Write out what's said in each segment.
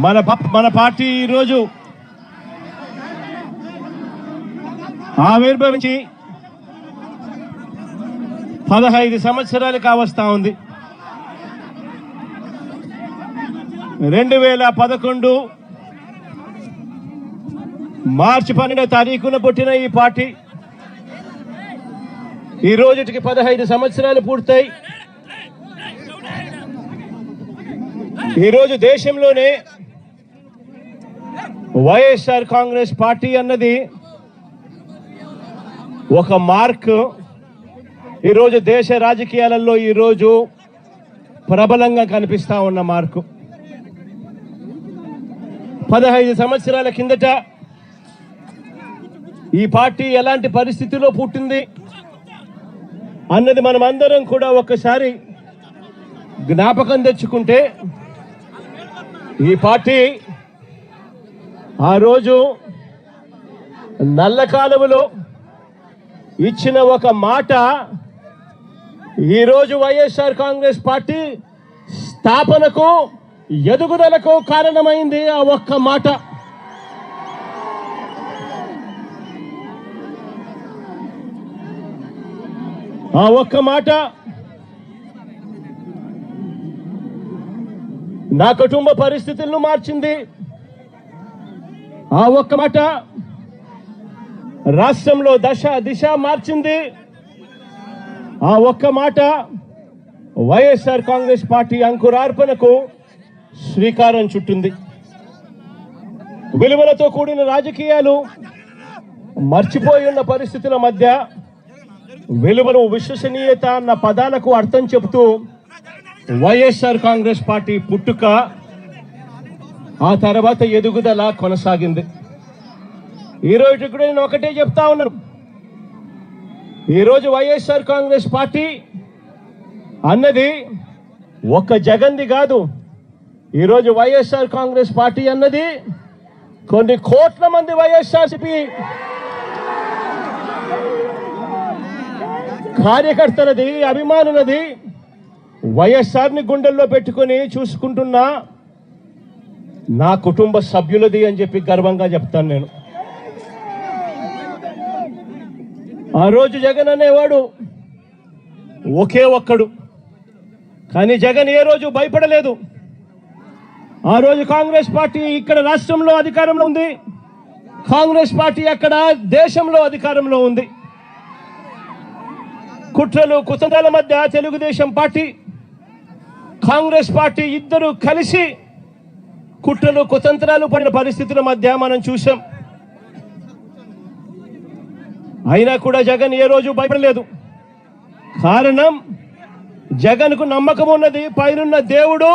మన పార్టీ ఈరోజు ఆవిర్భవించి 15 సంవత్సరాలు కావస్తా ఉంది. 2011 మార్చి 12వ తారీఖున పుట్టిన ఈ పార్టీ ఈ రోజుకి 15 సంవత్సరాలు పూర్తయి ఈరోజు దేశంలోనే వైఎస్ఆర్ కాంగ్రెస్ పార్టీ అన్నది ఒక మార్క్. ఈరోజు దేశ రాజకీయాలలో ఈరోజు ప్రబలంగా కనిపిస్తా ఉన్న మార్కు. 15 సంవత్సరాల కిందట ఈ పార్టీ ఎలాంటి పరిస్థితిలో పుట్టింది అన్నది మనం అందరం కూడా ఒక్కసారి జ్ఞాపకం తెచ్చుకుంటే, ఈ పార్టీ ఆ రోజు నల్ల కాలువలో ఇచ్చిన ఒక మాట ఈరోజు వైఎస్ఆర్ కాంగ్రెస్ పార్టీ స్థాపనకు ఎదుగుదలకు కారణమైంది. ఆ ఒక్క మాట. ఆ ఒక్క మాట నా కుటుంబ పరిస్థితులను మార్చింది. ఆ ఒక్క మాట రాష్ట్రంలో దిశ మార్చింది. ఆ ఒక్క మాట వైఎస్ఆర్ కాంగ్రెస్ పార్టీ అంకురార్పణకు శ్రీకారం చుట్టింది. విలువలతో కూడిన రాజకీయాలు మర్చిపోయి ఉన్న పరిస్థితుల మధ్య విలువలు, విశ్వసనీయత అన్న పదాలకు అర్థం చెబుతూ వైఎస్ఆర్ కాంగ్రెస్ పార్టీ పుట్టుక, ఆ తర్వాత ఎదుగుదల కొనసాగింది. ఈరోజు కూడా నేను ఒకటే చెప్తా ఉన్నాను, ఈరోజు వైఎస్ఆర్ కాంగ్రెస్ పార్టీ అన్నది ఒక్క జగన్ది కాదు. ఈరోజు వైఎస్ఆర్ కాంగ్రెస్ పార్టీ అన్నది కొన్ని కోట్ల మంది వైఎస్ఆర్సీపీ కార్యకర్తలది, అభిమానులది. వైఎస్ఆర్ని గుండెల్లో పెట్టుకొని చూసుకుంటున్న నా కుటుంబ సభ్యులది అని చెప్పి గర్వంగా చెప్తాను నేను. ఆ రోజు జగన్ అనేవాడు ఒకే ఒక్కడు, కానీ జగన్ ఏ రోజు భయపడలేదు. ఆ రోజు కాంగ్రెస్ పార్టీ ఇక్కడ రాష్ట్రంలో అధికారంలో ఉంది, కాంగ్రెస్ పార్టీ అక్కడ దేశంలో అధికారంలో ఉంది. కుట్రలు కుతంత్రాల మధ్య తెలుగుదేశం పార్టీ, కాంగ్రెస్ పార్టీ ఇద్దరు కలిసి కుట్రలు కుతంత్రాలు పడిన పరిస్థితుల మధ్య మనం చూసాం. అయినా కూడా జగన్ ఏ రోజు భయపడలేదు. కారణం, జగన్కు నమ్మకం ఉన్నది. పైనున్న దేవుడు,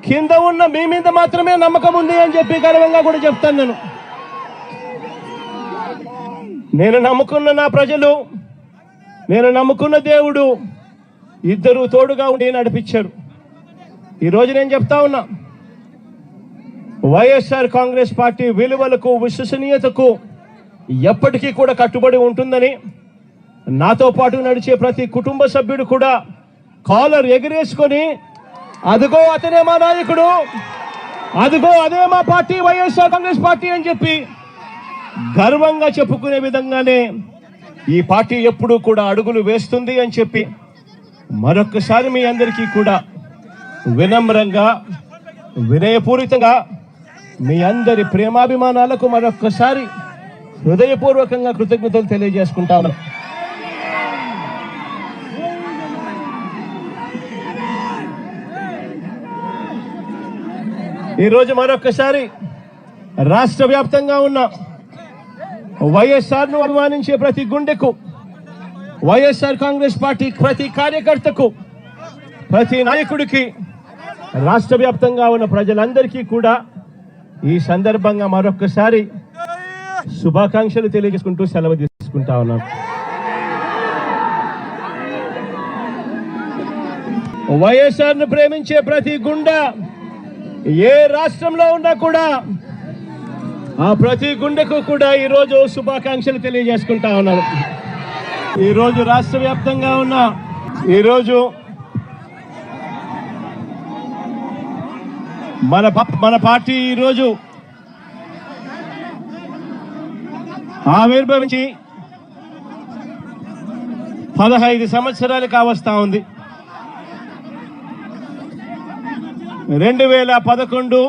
కింద ఉన్న మీ మీద మాత్రమే నమ్మకం ఉంది అని చెప్పి గర్వంగా కూడా చెప్తాను నేను నమ్ముకున్న నా ప్రజలు, నేను నమ్ముకున్న దేవుడు ఇద్దరు తోడుగా ఉండి నడిపించారు. ఈరోజు నేను చెప్తా ఉన్నా, వైఎస్ఆర్ కాంగ్రెస్ పార్టీ విలువలకు, విశ్వసనీయతకు ఎప్పటికీ కూడా కట్టుబడి ఉంటుందని నాతో పాటు నడిచే ప్రతి కుటుంబ సభ్యుడు కూడా కాలర్ ఎగిరేసుకొని, అదిగో అతనే మా నాయకుడు, అదిగో అదే మా పార్టీ వైఎస్ఆర్ కాంగ్రెస్ పార్టీ అని చెప్పి గర్వంగా చెప్పుకునే విధంగానే ఈ పార్టీ ఎప్పుడూ కూడా అడుగులు వేస్తుంది అని చెప్పి మరొక్కసారి మీ అందరికీ కూడా వినమ్రంగా, వినయపూరితంగా మీ అందరి ప్రేమాభిమానాలకు మరొక్కసారి హృదయపూర్వకంగా కృతజ్ఞతలు తెలియజేసుకుంటాను. ఈరోజు మరొక్కసారి రాష్ట్ర వ్యాప్తంగా ఉన్న వైఎస్ఆర్ను అభిమానించే ప్రతి గుండెకు, వైఎస్ఆర్ కాంగ్రెస్ పార్టీ ప్రతి కార్యకర్తకు, ప్రతి నాయకుడికి, రాష్ట్ర వ్యాప్తంగా ఉన్న ప్రజలందరికీ కూడా ఈ సందర్భంగా మరొక్కసారి శుభాకాంక్షలు తెలియజేసుకుంటూ సెలవు తీసుకుంటా ఉన్నాను. వైఎస్ఆర్ను ప్రేమించే ప్రతి గుండె ఏ రాష్ట్రంలో ఉన్నా కూడా ఆ ప్రతి గుండెకు కూడా ఈరోజు శుభాకాంక్షలు తెలియజేసుకుంటా ఉన్నాను. ఈరోజు రాష్ట్ర వ్యాప్తంగా ఉన్న ఈరోజు మన పార్టీ ఈరోజు ఆవిర్భవించి 15 సంవత్సరాలు కావస్తా ఉంది. 2011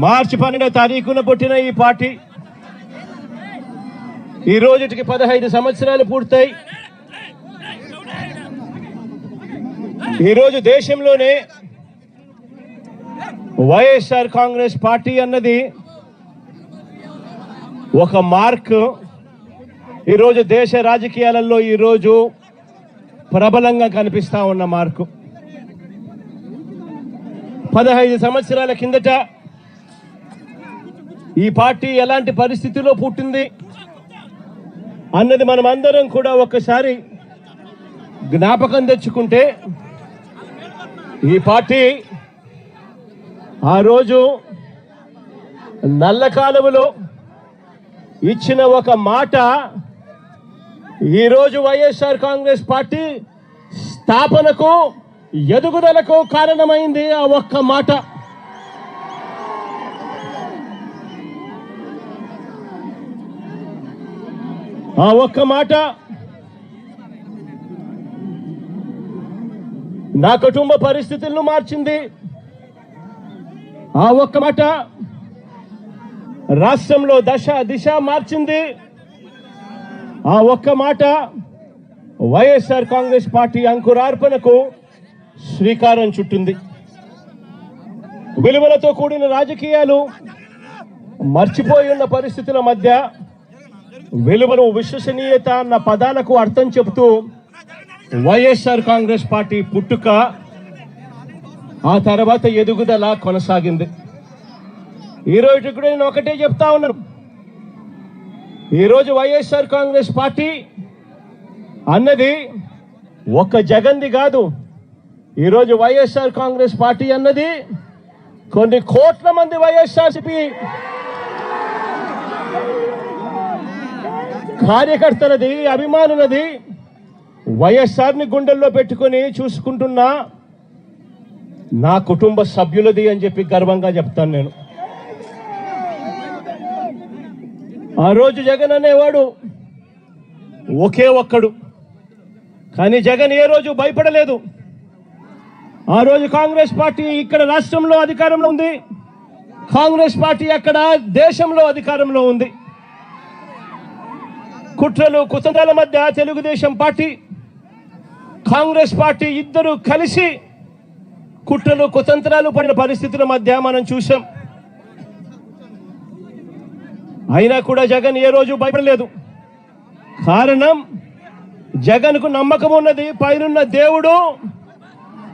మార్చి 12వ తారీఖున పుట్టిన ఈ పార్టీ ఈ రోజుకి 15 సంవత్సరాలు పూర్తయి ఈరోజు దేశంలోనే వైఎస్ఆర్ కాంగ్రెస్ పార్టీ అన్నది ఒక మార్క్. ఈరోజు దేశ రాజకీయాలలో ఈరోజు ప్రబలంగా కనిపిస్తా ఉన్న మార్కు. 15 సంవత్సరాల కిందట ఈ పార్టీ ఎలాంటి పరిస్థితిలో పుట్టింది అన్నది మనం అందరం కూడా ఒక్కసారి జ్ఞాపకం తెచ్చుకుంటే, ఈ పార్టీ ఆ రోజు నల్ల కాలువలో ఇచ్చిన ఒక మాట ఈరోజు వైఎస్ఆర్ కాంగ్రెస్ పార్టీ స్థాపనకు ఎదుగుదలకు కారణమైంది. ఆ ఒక్క మాట. ఆ ఒక్క మాట నా కుటుంబ పరిస్థితులను మార్చింది. ఆ ఒక్క మాట రాష్ట్రంలో దిశ మార్చింది. ఆ ఒక్క మాట వైఎస్ఆర్ కాంగ్రెస్ పార్టీ అంకురార్పణకు శ్రీకారం చుట్టింది. విలువలతో కూడిన రాజకీయాలు మర్చిపోయి ఉన్న పరిస్థితుల మధ్య విలువలు, విశ్వసనీయత అన్న పదాలకు అర్థం చెబుతూ వైఎస్ఆర్ కాంగ్రెస్ పార్టీ పుట్టుక, ఆ తర్వాత ఎదుగుదల కొనసాగింది. ఈరోజు కూడా నేను ఒకటే చెప్తా ఉన్నాను, ఈరోజు వైఎస్ఆర్ కాంగ్రెస్ పార్టీ అన్నది ఒక్క జగన్ది కాదు. ఈరోజు వైఎస్ఆర్ కాంగ్రెస్ పార్టీ అన్నది కొన్ని కోట్ల మంది వైఎస్ఆర్సీపీ కార్యకర్తలది, అభిమానులది. వైఎస్ఆర్ని గుండెల్లో పెట్టుకొని చూసుకుంటున్న నా కుటుంబ సభ్యులది అని చెప్పి గర్వంగా చెప్తాను నేను. ఆ రోజు జగన్ అనేవాడు ఒకే ఒక్కడు, కానీ జగన్ ఏ రోజు భయపడలేదు. ఆ రోజు కాంగ్రెస్ పార్టీ ఇక్కడ రాష్ట్రంలో అధికారంలో ఉంది, కాంగ్రెస్ పార్టీ అక్కడ దేశంలో అధికారంలో ఉంది. కుట్రలు కుతంత్రాల మధ్య తెలుగుదేశం పార్టీ, కాంగ్రెస్ పార్టీ ఇద్దరు కలిసి కుట్రలు కుతంత్రాలు పడిన పరిస్థితుల మధ్య మనం చూసాం. అయినా కూడా జగన్ ఏ రోజు భయపడలేదు. కారణం, జగన్కు నమ్మకం ఉన్నది పైనున్న దేవుడు,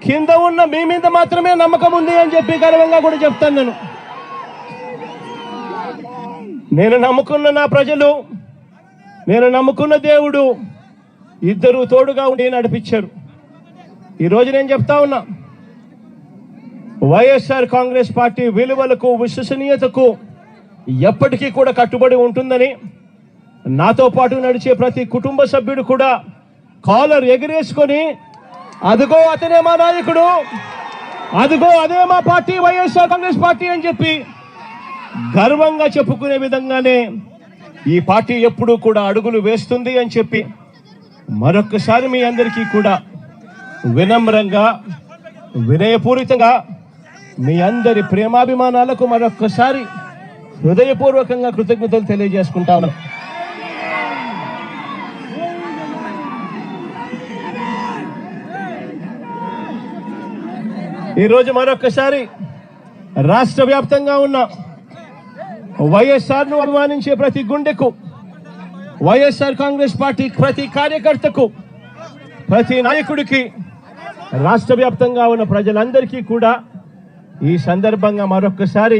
కింద ఉన్న మీ మీద మాత్రమే నమ్మకం ఉంది అని చెప్పి గర్వంగా కూడా చెప్తాను. నేను నమ్ముకున్న నా ప్రజలు, నేను నమ్ముకున్న దేవుడు ఇద్దరు తోడుగా ఉండి నడిపించారు. ఈరోజు నేను చెప్తా ఉన్నా, వైఎస్ఆర్ కాంగ్రెస్ పార్టీ విలువలకు, విశ్వసనీయతకు ఎప్పటికీ కూడా కట్టుబడి ఉంటుందని నాతో పాటు నడిచే ప్రతి కుటుంబ సభ్యుడు కూడా కాలర్ ఎగిరేసుకొని, అదిగో అతనే మా నాయకుడు, అదిగో అదే మా పార్టీ వైఎస్ఆర్ కాంగ్రెస్ పార్టీ అని చెప్పి గర్వంగా చెప్పుకునే విధంగానే ఈ పార్టీ ఎప్పుడూ కూడా అడుగులు వేస్తుంది అని చెప్పి మరొక్కసారి మీ అందరికీ కూడా వినమ్రంగా, వినయపూరితంగా మీ అందరి ప్రేమాభిమానాలకు మరొక్కసారి హృదయపూర్వకంగా కృతజ్ఞతలు తెలియజేసుకుంటా ఉన్నాను. ఈరోజు మరొక్కసారి రాష్ట్ర వ్యాప్తంగా ఉన్న వైఎస్ఆర్ను అభిమానించే ప్రతి గుండెకు, వైఎస్ఆర్ కాంగ్రెస్ పార్టీ ప్రతి కార్యకర్తకు, ప్రతి నాయకుడికి, రాష్ట్ర వ్యాప్తంగా ఉన్న ప్రజలందరికీ కూడా ఈ సందర్భంగా మరొక్కసారి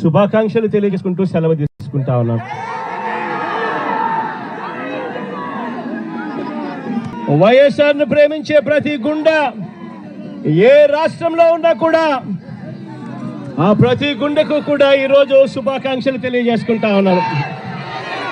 శుభాకాంక్షలు తెలియజేసుకుంటూ సెలవు తీసుకుంటా ఉన్నాను. వైఎస్ఆర్ను ప్రేమించే ప్రతి గుండె ఏ రాష్ట్రంలో ఉన్నా కూడా ఆ ప్రతి గుండెకు కూడా ఈరోజు శుభాకాంక్షలు తెలియజేసుకుంటా ఉన్నాను.